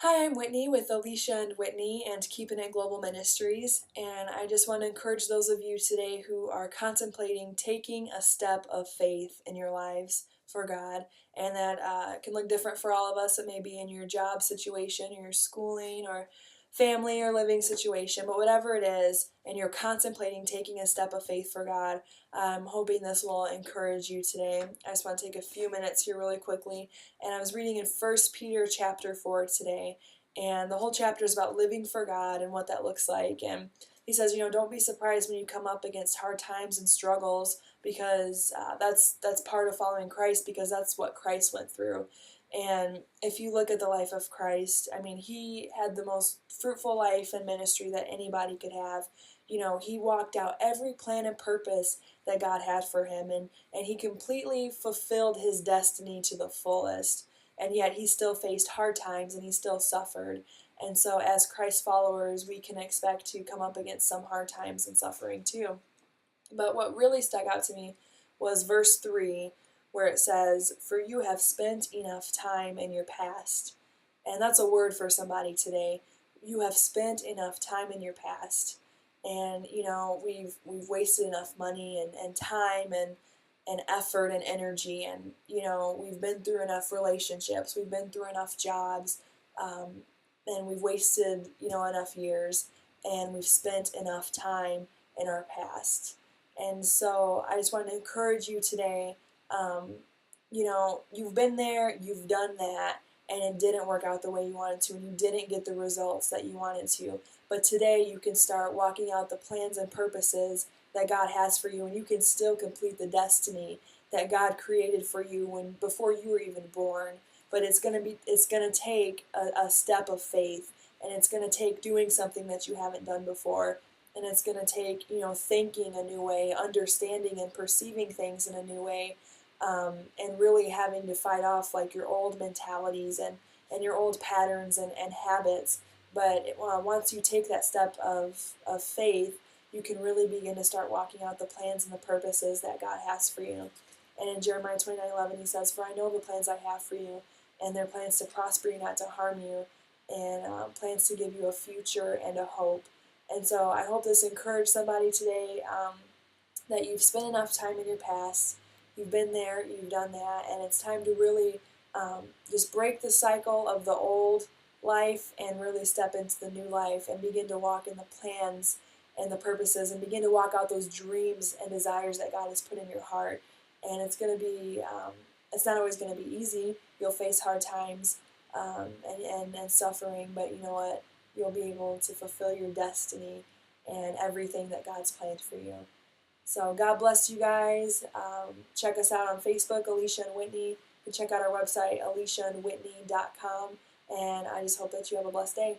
Hi, I'm Whitney with Alicia and Whitney and Keeping It Global Ministries, and I just want to encourage those of you today who are contemplating taking a step of faith in your lives for God, and that can look different for all of us. It may be in your job situation, or your schooling, or family or living situation, but whatever it is, and you're contemplating taking a step of faith for God, I'm hoping this will encourage you today. I just want to take a few minutes here really quickly, and I was reading in First Peter chapter 4 today, and the whole chapter is about living for God and what that looks like. And he says, don't be surprised when you come up against hard times and struggles, because that's part of following Christ, because that's what Christ went through. And if you look at the life of Christ, I mean, he had the most fruitful life and ministry that anybody could have. He walked out every plan and purpose that God had for him, and he completely fulfilled his destiny to the fullest. And yet he still faced hard times and he still suffered. And so, as Christ followers, we can expect to come up against some hard times and suffering too. But what really stuck out to me was verse 3, where it says, "For you have spent enough time in your past." And that's a word for somebody today. You have spent enough time in your past. And we've wasted enough money and time and effort and energy, and we've been through enough relationships, we've been through enough jobs, um, and we've wasted enough years, and we've spent enough time in our past. And so I just want to encourage you today. You've been there, you've done that, and it didn't work out the way you wanted to, and you didn't get the results that you wanted to. But today you can start walking out the plans and purposes that God has for you, and you can still complete the destiny that God created for you before you were even born. But it's gonna take a step of faith, and it's gonna take doing something that you haven't done before, and it's gonna take thinking a new way, understanding and perceiving things in a new way, and really having to fight off like your old mentalities and your old patterns and habits. But once you take that step of faith, you can really begin to start walking out the plans and the purposes that God has for you. And in Jeremiah 29:11, he says, "For I know the plans I have for you, and they're plans to prosper you, not to harm you, and plans to give you a future and a hope." And so I hope this encouraged somebody today, that you've spent enough time in your past, you've been there, you've done that, and it's time to really just break the cycle of the old life and really step into the new life and begin to walk in the plans and the purposes and begin to walk out those dreams and desires that God has put in your heart. And it's going to be, it's not always going to be easy. You'll face hard times, and suffering, but you know what? You'll be able to fulfill your destiny and everything that God's planned for you. So God bless you guys. Check us out on Facebook, Alicia and Whitney. You can check out our website, aliciaandwhitney.com. And I just hope that you have a blessed day.